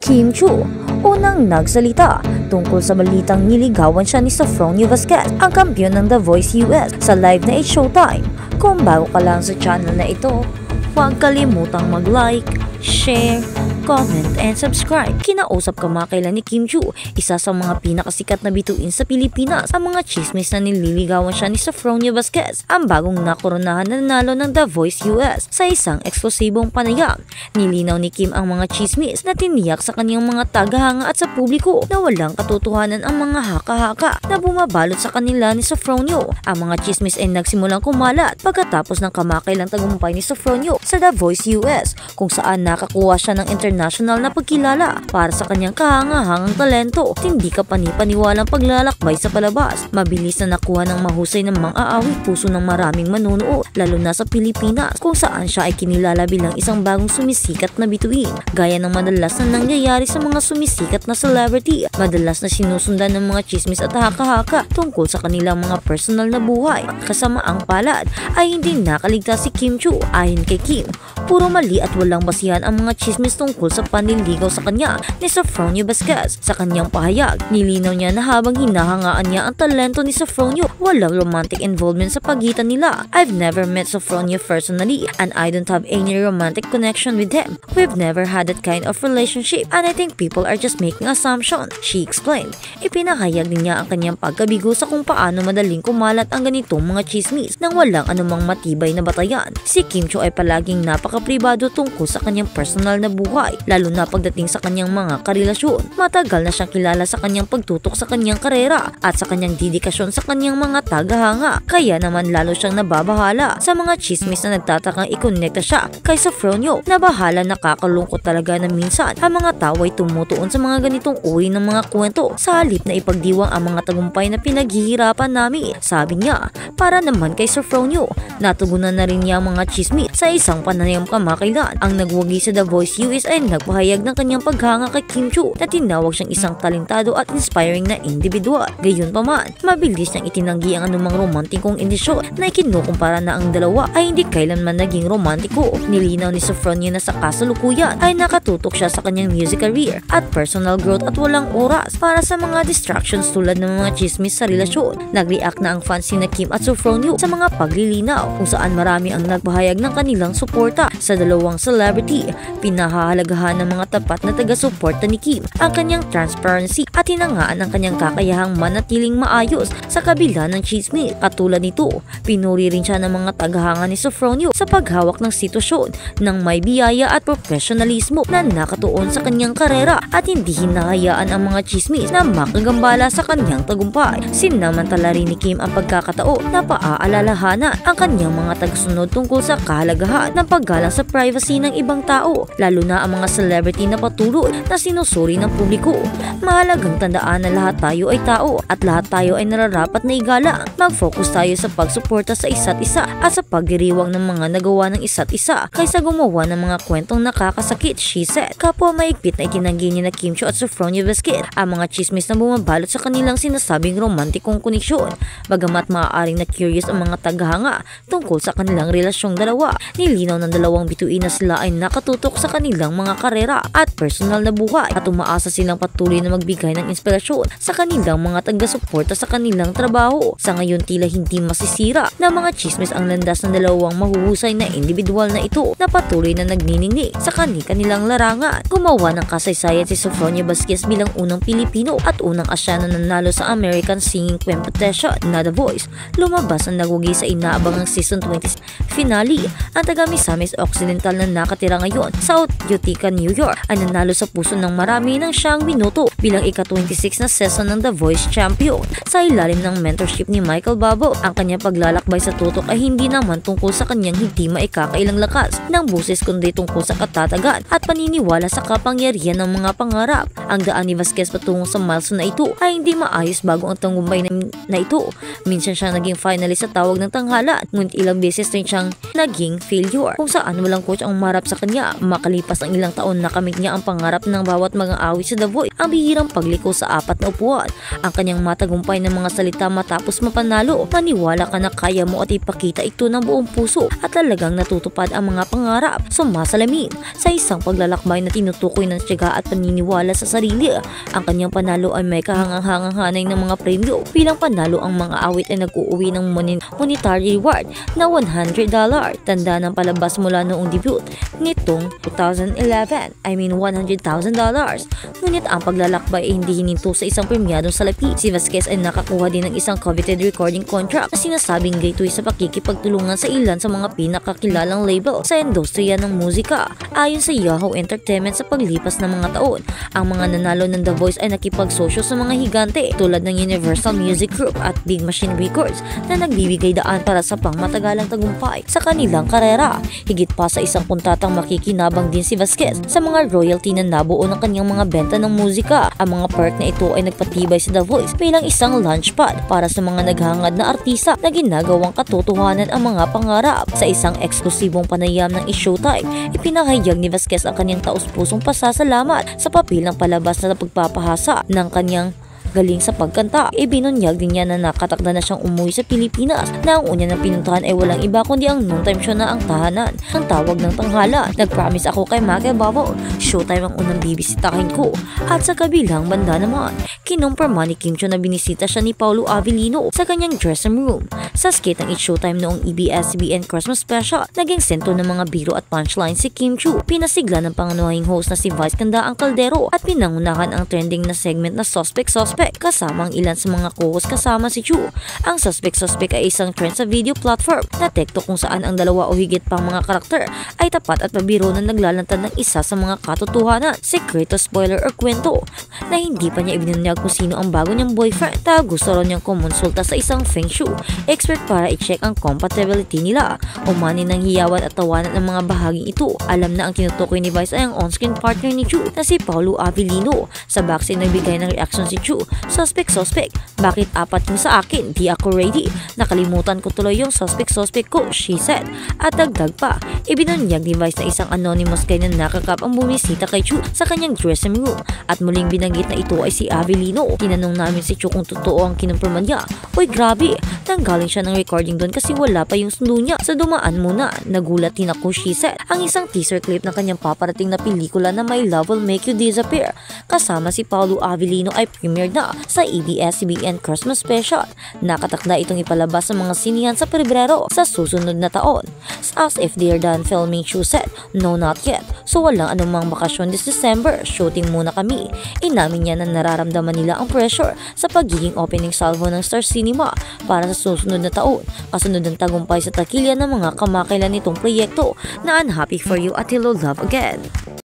Kim Chiu. Unang nagsalita tungkol sa balitang niligawan siya ni Sofronio Vasquez, ang kampiyon ng The Voice US, sa live na It's Showtime. Kung bago ka lang sa channel na ito, huwag kalimutang mag-like, share, comment, and subscribe. Kinausap kamakailan ni Kim Chiu, isa sa mga pinakasikat na bituin sa Pilipinas, ang mga chismis na nililigawan siya ni Sofronio Vasquez, ang bagong nakoronahan na nanalo ng The Voice US. Sa isang eksklusibong panayam, nilinaw ni Kim ang mga chismis na tiniyak sa kanyang mga tagahanga at sa publiko na walang katotohanan ang mga haka-haka na bumabalot sa kanila ni Sofronio. Ang mga chismis ay nagsimulang kumalat pagkatapos ng kamakailang tagumpay ni Sofronio sa The Voice US, kung saan nakakuha siya ng international na pagkilala para sa kanyang kahangahangang talento. Hindi ka panipaniwalang paglalakbay sa palabas. Mabilis na nakuha ng mahusay ng mang-aawit puso ng maraming manonood, lalo na sa Pilipinas, kung saan siya ay kinilala bilang isang bagong sumisikat na bituin. Gaya ng madalas na nangyayari sa mga sumisikat na celebrity, madalas na sinusundan ng mga chismis at haka-haka tungkol sa kanilang mga personal na buhay. Kasamaang palad ay hindi nakaligtas si Kim Chiu. Ayon kay Kim, puro mali at walang basihan ang mga chismis tungkol sa panliligaw sa kanya ni Sofronio Vasquez. Sa kanyang pahayag, nilinaw niya na habang hinahangaan niya ang talento ni Sofronio, walang romantic involvement sa pagitan nila. I've never met Sofronio personally and I don't have any romantic connection with him. We've never had that kind of relationship and I think people are just making assumptions, she explained. Ipinahayag din niya ang kanyang pagkabigo sa kung paano madaling kumalat ang ganitong mga chismis nang walang anumang matibay na batayan. Si Kim Chiu ay palaging napaka-pribado tungkol sa kanyang personal na buhay, lalo na pagdating sa kanyang mga karelasyon. Matagal na siyang kilala sa kanyang pagtutok sa kanyang karera at sa kanyang dedikasyon sa kanyang mga tagahanga, kaya naman lalo siyang nababahala sa mga chismis na nagtatakang ikonekta siya kay Sofronio. Nabahala, nakakalungkot talaga na minsan ang mga tao ay tumutuon sa mga ganitong uri ng mga kwento sa halip na ipagdiwang ang mga tagumpay na pinaghihirapan namin, sabi niya. Para naman kay Sofronio, natugunan na rin niya ang mga chismis. Sa isang panayam kamakailan, ang nagwagi sa The Voice US ay nagpahayag ng kanyang paghanga kay Kim Chiu na tinawag siyang isang talentado at inspiring na individual. Gayunpaman, mabilis niyang itinanggi ang anumang romantikong indisyon na ikinukumpara na ang dalawa ay hindi kailanman naging romantiko. Nilinaw ni Sofronio na sa kasalukuyan ay nakatutok siya sa kanyang music career at personal growth at walang oras para sa mga distractions tulad ng mga chismis sa relasyon. Nag-react na ang fans ni Kim at Sofronio sa mga paglilinaw, kung saan marami ang nagpahayag ng kanilang suporta sa dalawang celebrity. Pinahahalagahan ng mga tapat na taga-suporta ni Kim ang kanyang transparency at hinangaan ang kanyang kakayahang manatiling maayos sa kabila ng chismis. Katulad nito, pinuri rin siya ng mga tagahanga ni Sofronio sa paghawak ng sitwasyon ng may biyaya at profesionalismo na nakatuon sa kanyang karera at hindi hinahayaan ang mga chismis na makagambala sa kanyang tagumpay. Sinamantala rin ni Kim ang pagkakataon na paaalalahanan ang kanyang mga tagasunod tungkol sa kahalagahan ng paggalang sa privacy ng ibang tao, lalo na ang mga celebrity na patuloy na sinusuri ng publiko. Mahalagang tandaan na lahat tayo ay tao at lahat tayo ay nararapat na igalang. Mag-focus tayo sa pagsuporta sa isa't isa at sa pagdiriwang ng mga nagawa ng isa't isa kaysa gumawa ng mga kwentong nakakasakit, she said. Kapwa maigpit na itinanggi ni na Kim Chiu at Sofronio Vasquez ang mga chismis na bumabalot sa kanilang sinasabing romantikong koneksyon. Bagamat maaaring na curious ang mga tagahanga tungkol sa kanilang relasyong dalawa, nilinaw ng dalawang bituin na sila ay nakatutok sa kanilang mga karera at personal na buhay at umaasa silang patuloy na magbigay ng inspirasyon sa kanilang mga taga-suporta sa kanilang trabaho. Sa ngayon, tila hindi masisira na mga chismis ang landas ng dalawang mahuhusay na individual na ito na patuloy na nagniningning sa kanilang larangan. Gumawa ng kasaysayan si Sofronio Vasquez bilang unang Pilipino at unang Asyano na nanalo sa American Singing Competition na The Voice. Lumabas ang nagwagi sa inaabangang Season 20 finale. Ang taga Misamis Occidental na nakatira ngayon sa Utica, New York ay nanalo sa puso ng marami ng siyang minuto bilang ika-26 na season ng The Voice Champion. Sa ilalim ng mentorship ni Michael Babo, ang kanyang paglalakbay sa tutok ay hindi naman tungkol sa kanyang hindi maikakailang lakas ng boses kundi tungkol sa katatagan at paniniwala sa kapangyarihan ng mga pangarap. Ang daan ni Vasquez patungo sa milestone na ito ay hindi maayos bago ang tagumpay na ito. Minsan siya naging finalist sa tawag ng tanghalan, ngunit ilang beses rin siyang naging failure, kung saan walang coach ang umarap sa kanya. Makalipas ang ilang taon nakamit niya ang pangarap ng bawat mga awit sa The Voice. Ang bihirang pagliko sa 4 na upuan. Ang kanyang matagumpay ng mga salita matapos mapanalo, maniwala ka na kaya mo at ipakita ito ng buong puso at talagang natutupad ang mga pangarap. Sumasalamin sa isang paglalakbay na tinutukoy ng tiyaga at paniniwala sa sarili. Ang kanyang panalo ay may kahangang-hanay ng mga premyo. Bilang panalo, ang mga awit ay nag-uuwi ng monetary reward na $100. Tanda ng palabas mula noong debut nitong 2011, $100,000. Ngunit ang paglalakbay ay hindi hininto sa isang premyadong salapi. Si Vasquez ay nakakuha din ng isang coveted recording contract na sinasabing gaytoy sa pakikipagtulungan sa ilan sa mga pinakakilalang label sa industriya ng musika. Ayon sa Yahoo Entertainment, sa paglipas ng mga taon, ang mga nanalo ng The Voice ay nakipagsosyo sa mga higante tulad ng Universal Music Group at Big Machine Records na nagbibigay daan para sa pangmatagalang tagumpay sa kanilang karera. Higit pa sa isang puntatang makikinabang din si Vasquez sa mga royalty na nabuo ng kanyang mga benta ng musika. Ang mga perk na ito ay nagpatibay sa The Voice bilang isang launchpad para sa mga naghangad na artista na ginagawang katotohanan ang mga pangarap. Sa isang eksklusibong panayam ng Showtime, ipinahayag ni Vasquez ang kanyang taus-pusong pasasalamat sa papel ng palabas na pagpapahasa ng kanyang galing sa pagkanta. Ibinunyag din niya na nakatakda na siyang umuwi sa Pilipinas na ang una na pinuntahan ay walang iba kundi ang noontime show na Ang Tahanan ng Tawag ng Tanghalan. Nag-promise ako kay Maki Bavo, Showtime ang unang bibisitahin ko. At sa kabilang banda naman, kinumpirma ni Kim Chiu na binisita siya ni Paulo Avellino sa kanyang dressing room. Sa skate ng It's Showtime noong ABS-CBN Christmas Special, naging sentro ng mga biro at punchline si Kim Chiu. Pinasigla ng pangunuhing host na si Vice Ganda ang Caldero at pinangunahan ang trending na segment na Suspect kasama ang ilan sa mga co-host kasama si Chu. Ang Suspect ay isang trend sa video platform na TikTok kung saan ang dalawa o higit pang mga karakter ay tapat at pabiro na naglalantad ng isa sa mga katotohanan, sekreto, spoiler or kwento na hindi pa niya ibinunyag kung sino ang bago niyang boyfriend. Gusto raw niyang kumonsulta sa isang feng shui expert para i-check ang compatibility nila. Umani ng hiyawan at tawanan ng mga bahaging ito. Alam na ang tinutukoy ni Vice ay ang on-screen partner ni Chu na si Paulo Avellino. Sa backstage nagbigay ng reaction si Chu. Suspect, bakit 4 yung sa akin? Di ako ready. Nakalimutan ko tuloy yung suspect ko, she said. At dagdag pa, ibinunyag ni Vice na isang anonymous guy na nakakap ang bumisita kay Chu sa kanyang dressing room. At muling binanggit na ito ay si Avellino. Tinanong namin si Chu kung totoo ang kinumpirma niya. Uy, grabe, nanggaling siya ng recording doon kasi wala pa yung sundo niya. Sa dumaan muna, nagulat din ako, she said. Ang isang teaser clip ng kanyang paparating na pelikula na My Love Will Make You Disappear kasama si Paulo Avellino ay premiered na sa ABS-CBN Christmas Special. Nakatakda itong ipalabas sa mga sinihan sa Pebrero sa susunod na taon. As if they're done filming, Chu said, no, not yet. So walang anumang bakasyon this December. Shooting muna kami. Inamin niya na nararamdaman nila ang pressure sa pagiging opening salvo ng Star Cinema para sa susunod na taon. Kasunod ng tagumpay sa takilya ng mga kamakailan nitong proyekto na Unhappy For You at Hello Love Again.